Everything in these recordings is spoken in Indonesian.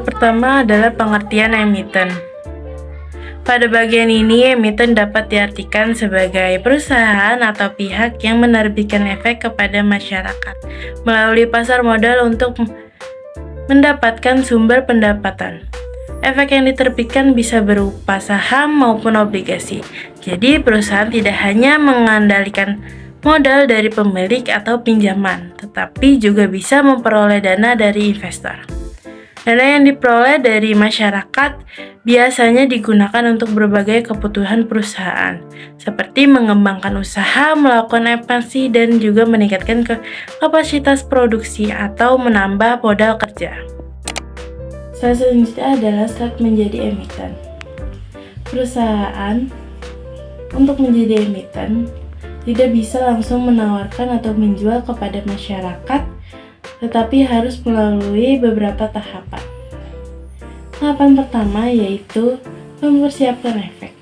Pertama adalah pengertian emiten. Pada bagian ini, emiten dapat diartikan sebagai perusahaan atau pihak yang menerbitkan efek kepada masyarakat melalui pasar modal untuk mendapatkan sumber pendapatan. Efek yang diterbitkan bisa berupa saham maupun obligasi. Jadi, perusahaan tidak hanya mengandalkan modal dari pemilik atau pinjaman, tetapi juga bisa memperoleh dana dari investor. Dana yang diperoleh dari masyarakat biasanya digunakan untuk berbagai kebutuhan perusahaan, seperti mengembangkan usaha, melakukan ekspansi, dan juga meningkatkan kapasitas produksi atau menambah modal kerja. Selanjutnya adalah start menjadi emiten. Perusahaan untuk menjadi emiten tidak bisa langsung menawarkan atau menjual kepada masyarakat, tetapi harus melalui beberapa tahapan. Tahapan pertama yaitu mempersiapkan efek,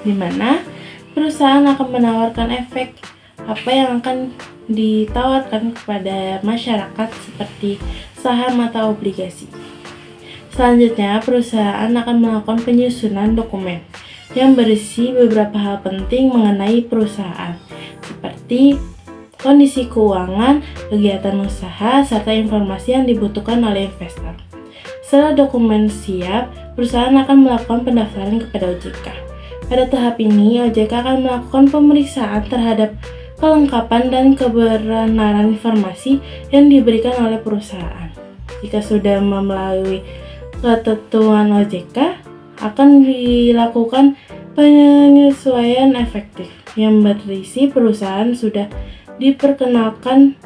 di mana perusahaan akan menawarkan efek apa yang akan ditawarkan kepada masyarakat seperti saham atau obligasi. Selanjutnya, perusahaan akan melakukan penyusunan dokumen yang berisi beberapa hal penting mengenai perusahaan, seperti kondisi keuangan, kegiatan usaha, serta informasi yang dibutuhkan oleh investor. Setelah dokumen siap, perusahaan akan melakukan pendaftaran kepada OJK. Pada tahap ini, OJK akan melakukan pemeriksaan terhadap kelengkapan dan kebenaran informasi yang diberikan oleh perusahaan. Jika sudah memenuhi ketentuan OJK, akan dilakukan penyesuaian efektif yang berisi perusahaan sudah diperkenalkan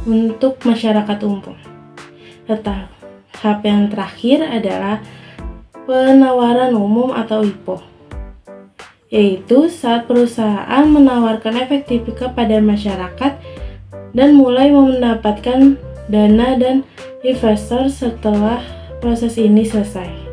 untuk masyarakat umum. Tahap yang terakhir adalah penawaran umum atau IPO, yaitu saat perusahaan menawarkan efektif kepada masyarakat dan mulai mendapatkan dana dan investor setelah proses ini selesai.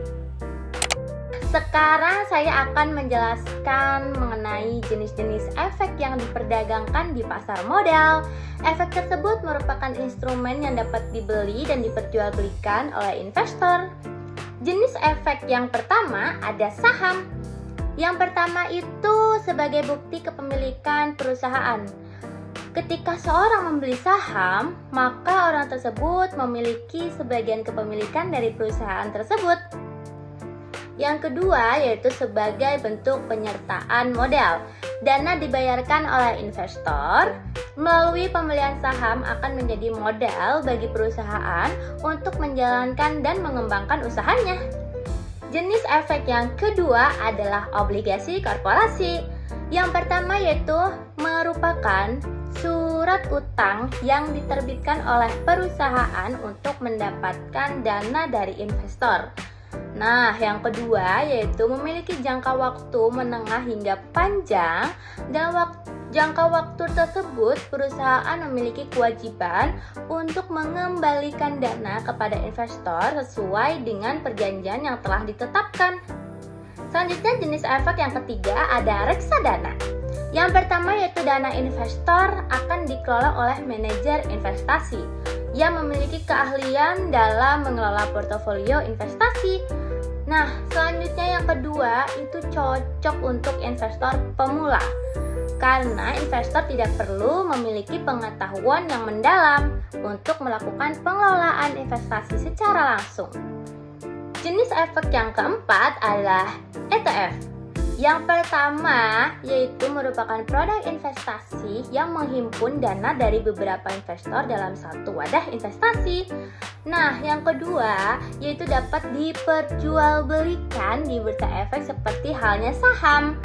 Sekarang saya akan menjelaskan mengenai jenis-jenis efek yang diperdagangkan di pasar modal. Efek tersebut merupakan instrumen yang dapat dibeli dan diperjualbelikan oleh investor. Jenis efek yang pertama ada saham. Yang pertama itu sebagai bukti kepemilikan perusahaan. Ketika seorang membeli saham, maka orang tersebut memiliki sebagian kepemilikan dari perusahaan tersebut. Yang kedua yaitu sebagai bentuk penyertaan modal. Dana dibayarkan oleh investor melalui pembelian saham akan menjadi modal bagi perusahaan untuk menjalankan dan mengembangkan usahanya. Jenis efek yang kedua adalah obligasi korporasi. Yang pertama yaitu merupakan surat utang yang diterbitkan oleh perusahaan untuk mendapatkan dana dari investor. Nah, yang kedua yaitu memiliki jangka waktu menengah hingga panjang. Dalam jangka waktu tersebut, perusahaan memiliki kewajiban untuk mengembalikan dana kepada investor sesuai dengan perjanjian yang telah ditetapkan. Selanjutnya, jenis efek yang ketiga ada reksadana. Yang pertama yaitu dana investor akan dikelola oleh manajer investasi yang memiliki keahlian dalam mengelola portofolio investasi. Nah, selanjutnya yang kedua itu cocok untuk investor pemula karena investor tidak perlu memiliki pengetahuan yang mendalam untuk melakukan pengelolaan investasi secara langsung. Jenis efek yang keempat adalah ETF. Yang pertama yaitu merupakan produk investasi yang menghimpun dana dari beberapa investor dalam satu wadah investasi. Nah, yang kedua yaitu dapat diperjualbelikan di bursa efek seperti halnya saham,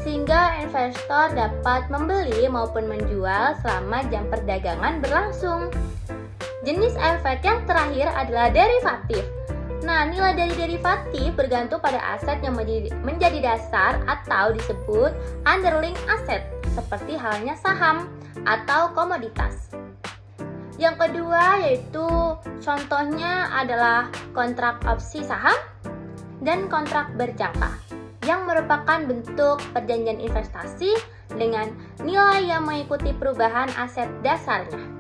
sehingga investor dapat membeli maupun menjual selama jam perdagangan berlangsung. Jenis efek yang terakhir adalah derivatif. Nah, nilai dari derivatif bergantung pada aset yang menjadi dasar atau disebut underlying asset, seperti halnya saham atau komoditas. Yang kedua yaitu contohnya adalah kontrak opsi saham dan kontrak berjangka, yang merupakan bentuk perjanjian investasi dengan nilai yang mengikuti perubahan aset dasarnya.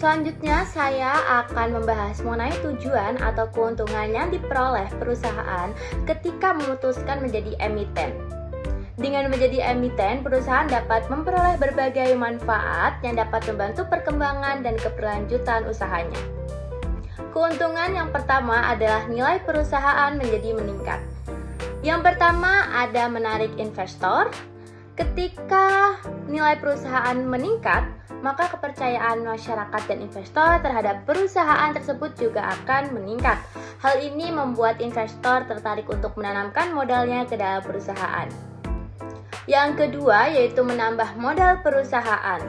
Selanjutnya, saya akan membahas mengenai tujuan atau keuntungan yang diperoleh perusahaan ketika memutuskan menjadi emiten. Dengan menjadi emiten, perusahaan dapat memperoleh berbagai manfaat yang dapat membantu perkembangan dan keberlanjutan usahanya. Keuntungan yang pertama adalah nilai perusahaan menjadi meningkat. Yang pertama ada menarik investor. Ketika nilai perusahaan meningkat, maka kepercayaan masyarakat dan investor terhadap perusahaan tersebut juga akan meningkat. Hal ini membuat investor tertarik untuk menanamkan modalnya ke dalam perusahaan. Yang kedua yaitu menambah modal perusahaan.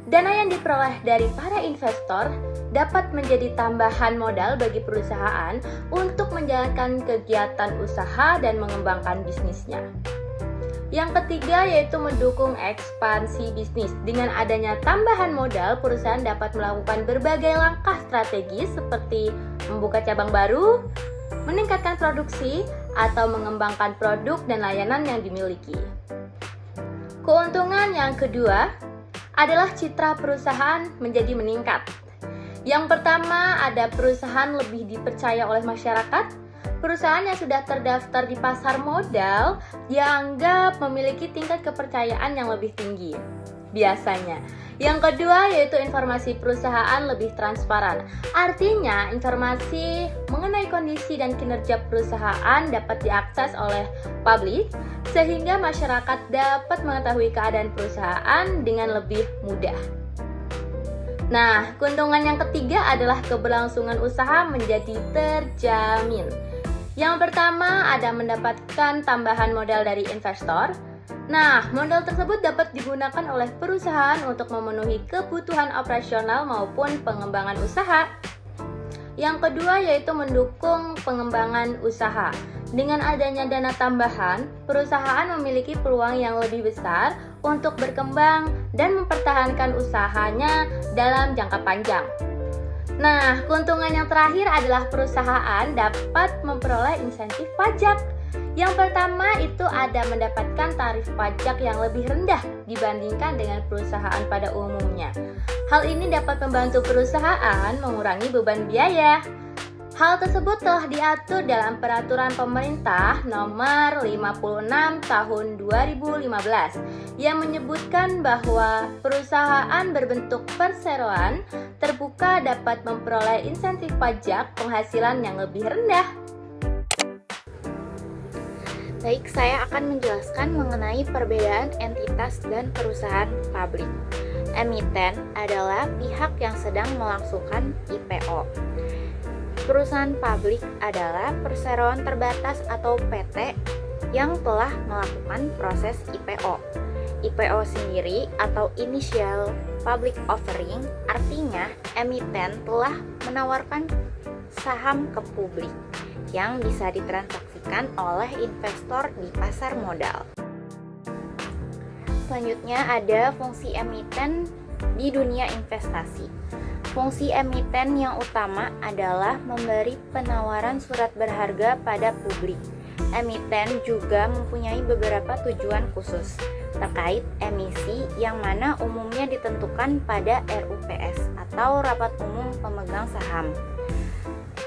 Dana yang diperoleh dari para investor dapat menjadi tambahan modal bagi perusahaan untuk menjalankan kegiatan usaha dan mengembangkan bisnisnya. Yang ketiga yaitu mendukung ekspansi bisnis. Dengan adanya tambahan modal, perusahaan dapat melakukan berbagai langkah strategis seperti membuka cabang baru, meningkatkan produksi, atau mengembangkan produk dan layanan yang dimiliki. Keuntungan yang kedua adalah citra perusahaan menjadi meningkat. Yang pertama ada perusahaan lebih dipercaya oleh masyarakat. Perusahaan yang sudah terdaftar di pasar modal dianggap memiliki tingkat kepercayaan yang lebih tinggi biasanya. Yang kedua yaitu informasi perusahaan lebih transparan. Artinya informasi mengenai kondisi dan kinerja perusahaan dapat diakses oleh publik sehingga masyarakat dapat mengetahui keadaan perusahaan dengan lebih mudah. Nah, keuntungan yang ketiga adalah keberlangsungan usaha menjadi terjamin. Yang pertama ada mendapatkan tambahan modal dari investor. Nah, modal tersebut dapat digunakan oleh perusahaan untuk memenuhi kebutuhan operasional maupun pengembangan usaha. Yang kedua yaitu mendukung pengembangan usaha. Dengan adanya dana tambahan, perusahaan memiliki peluang yang lebih besar untuk berkembang dan mempertahankan usahanya dalam jangka panjang. Nah, keuntungan yang terakhir adalah perusahaan dapat memperoleh insentif pajak. Yang pertama itu ada mendapatkan tarif pajak yang lebih rendah dibandingkan dengan perusahaan pada umumnya. Hal ini dapat membantu perusahaan mengurangi beban biaya. Hal tersebut telah diatur dalam Peraturan Pemerintah Nomor 56 Tahun 2015 yang menyebutkan bahwa perusahaan berbentuk perseroan terbuka dapat memperoleh insentif pajak penghasilan yang lebih rendah. Baik, saya akan menjelaskan mengenai perbedaan entitas dan perusahaan publik. Emiten adalah pihak yang sedang melangsungkan IPO. Perusahaan publik adalah perseroan terbatas atau PT yang telah melakukan proses IPO. IPO sendiri atau Initial Public Offering artinya emiten telah menawarkan saham ke publik yang bisa ditransaksikan oleh investor di pasar modal. Selanjutnya ada fungsi emiten di dunia investasi. Fungsi emiten yang utama adalah memberi penawaran surat berharga pada publik. Emiten juga mempunyai beberapa tujuan khusus terkait emisi yang mana umumnya ditentukan pada RUPS atau Rapat Umum Pemegang Saham.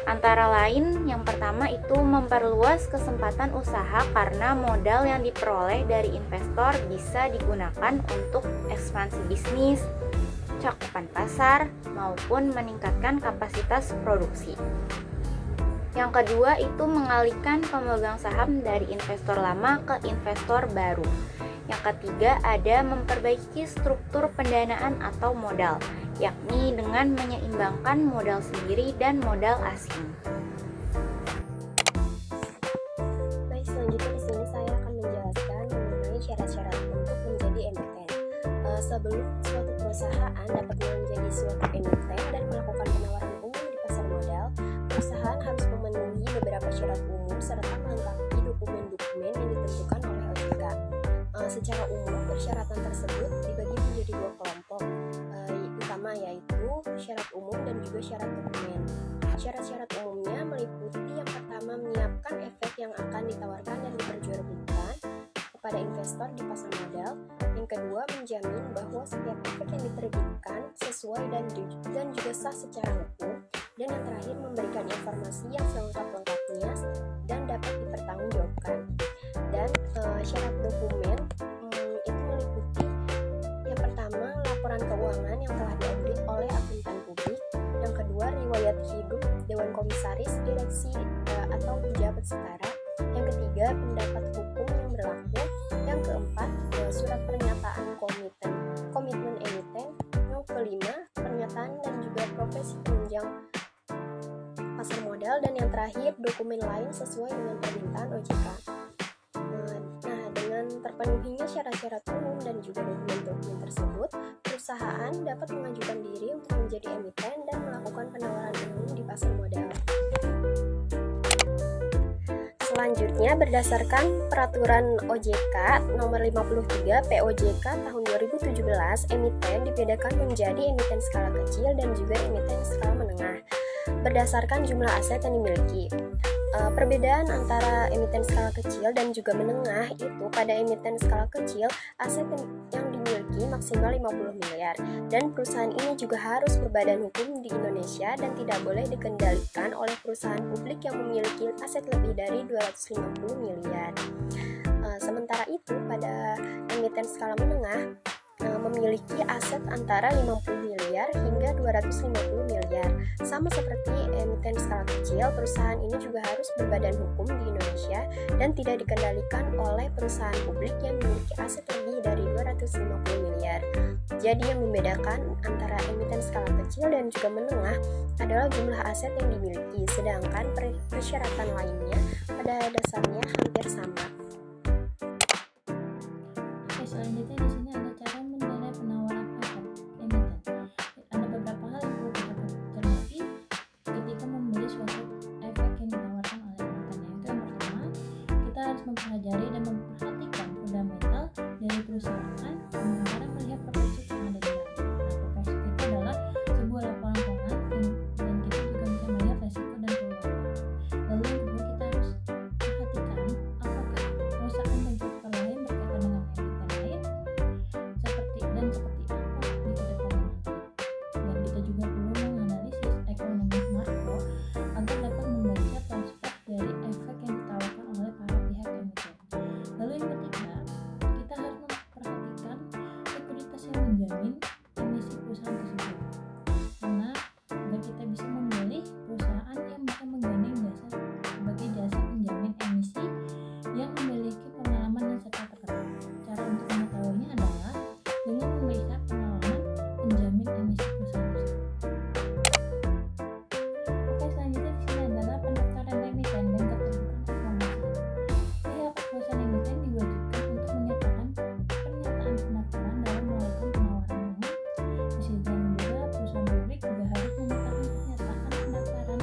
Antara lain, yang pertama itu memperluas kesempatan usaha karena modal yang diperoleh dari investor bisa digunakan untuk ekspansi bisnis, cakupan pasar, maupun meningkatkan kapasitas produksi. Yang kedua itu mengalihkan pemegang saham dari investor lama ke investor baru. Yang ketiga ada memperbaiki struktur pendanaan atau modal, yakni dengan menyeimbangkan modal sendiri dan modal asing. Baik, selanjutnya di sini saya akan menjelaskan mengenai syarat-syarat untuk menjadi emiten. Sebelum suatu perusahaan dapat menjadi suatu emiten dan melakukan penawaran umum di pasar modal, perusahaan harus memenuhi beberapa syarat umum serta melengkapi dokumen-dokumen yang ditentukan oleh OJK. Secara umum, persyaratan tersebut dibagi menjadi dua kelompok, utama yaitu syarat umum dan juga syarat dokumen. Syarat-syarat umumnya meliputi yang pertama menyiapkan efek yang akan ditawarkan dan diperjualbelikan kepada investor di pasar modal. Yang kedua, menjamin bahwa setiap efek yang diterbitkan sesuai dan juga sah secara hukum. Dan yang terakhir, memberikan informasi yang selengkap-lengkapnya dan dapat dipertanggungjawabkan. Dan syarat dokumen itu meliputi yang pertama, laporan keuangan yang telah diaudit oleh akuntan publik. Yang kedua, riwayat hidup dewan komisaris, direksi atau pejabat setara. Yang ketiga, pendapat hukum yang berlaku. Yang keempat, surat pernyataan komitmen emiten. Yang kelima, pernyataan dan juga profesi penunjang pasar modal. Dan yang terakhir, dokumen lain sesuai dengan permintaan OJK. Nah, dengan terpenuhinya syarat-syarat umum dan juga dokumen-dokumen tersebut, perusahaan dapat mengajukan diri untuk menjadi emiten dan melakukan penawaran umum di pasar modal. Selanjutnya, berdasarkan Peraturan OJK Nomor 53 POJK tahun 2017, emiten dibedakan menjadi emiten skala kecil dan juga emiten skala menengah berdasarkan jumlah aset yang dimiliki. Perbedaan antara emiten skala kecil dan juga menengah itu pada emiten skala kecil, aset yang dimiliki maksimal 50 miliar dan perusahaan ini juga harus berbadan hukum di Indonesia dan tidak boleh dikendalikan oleh perusahaan publik yang memiliki aset lebih dari 250 miliar. Sementara itu pada emiten skala menengah memiliki aset antara 50 miliar hingga 250 miliar. Sama seperti emiten skala kecil, perusahaan ini juga harus berbadan hukum di Indonesia dan tidak dikendalikan oleh perusahaan publik yang memiliki aset lebih dari 250 miliar. Jadi yang membedakan antara emiten skala kecil dan juga menengah adalah jumlah aset yang dimiliki, sedangkan persyaratan lainnya pada dasarnya hampir sama. Selanjutnya di sini ada cara menilai penawaran efek emiten. Ada beberapa hal yang perlu kita cermati ketika membeli suatu efek yang ditawarkan oleh emiten. Yaitu yang pertama, kita harus mempelajari dan memperhatikan fundamental dari perusahaan sementara melihat prospek yang ada di dalam. Nah, prospek itu adalah sebuah laporan keuangan dan kita juga bisa melihat resiko dan peluangnya. Lalu yang kedua, kita harus perhatikan apakah perusahaan dan sektor lain berkaitan dengan emiten lain seperti apa di kedepannya nanti. Dan kita juga perlu menganalisis ekonomi makro agar dapat membaca prospek dari efek yang ditawarkan oleh para pihak emiten. Lalu yang ketiga, kita harus memperhatikan sekuritas yang menjamin emisi perusahaan tersebut, karena agar kita bisa memilih perusahaan yang bisa menggandeng jasa sebagai jasa penjamin emisi yang memiliki pengalaman dan serta terkenal. Cara untuk mengetahuinya adalah dengan memeriksa pengalaman penjamin emisi perusahaan tersebut. Oke, selanjutnya di sini adalah pendaftaran emiten dan keterbukaan informasi. Pihak perusahaan emiten diwajibkan untuk menyatakan pernyataan pendaftaran dalam melakukan penawaran umum. Demikian juga perusahaan publik juga harus menyatakan pernyataan pendaftaran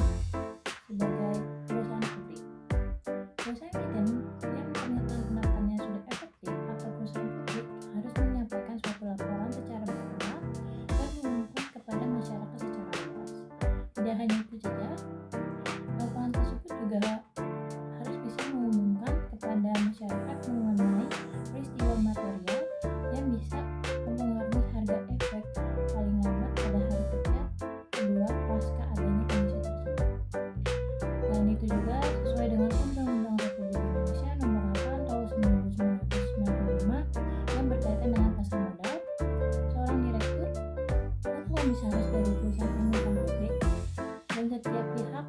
sebagai perusahaan publik. Perusahaan emiten yang pernyataan pendaftarannya sudah efektif atau perusahaan publik harus menyampaikan suatu laporan secara berkala dan mengumumkan kepada masyarakat secara luas. Tidak hanya itu saja, laporan tersebut juga harus bisa mengumumkan kepada masyarakat mengenai peristiwa material yang bisa mempengaruhi harga efek paling lambat pada hari kerja kedua pasca adanya kondisi tersebut. Selain itu juga sesuai dengan Undang-Undang Republik Indonesia Nomor 8 Tahun 1995 yang berkaitan dengan pasar modal, seorang direktur atau komisaris dari perusahaan emiten publik dan setiap pihak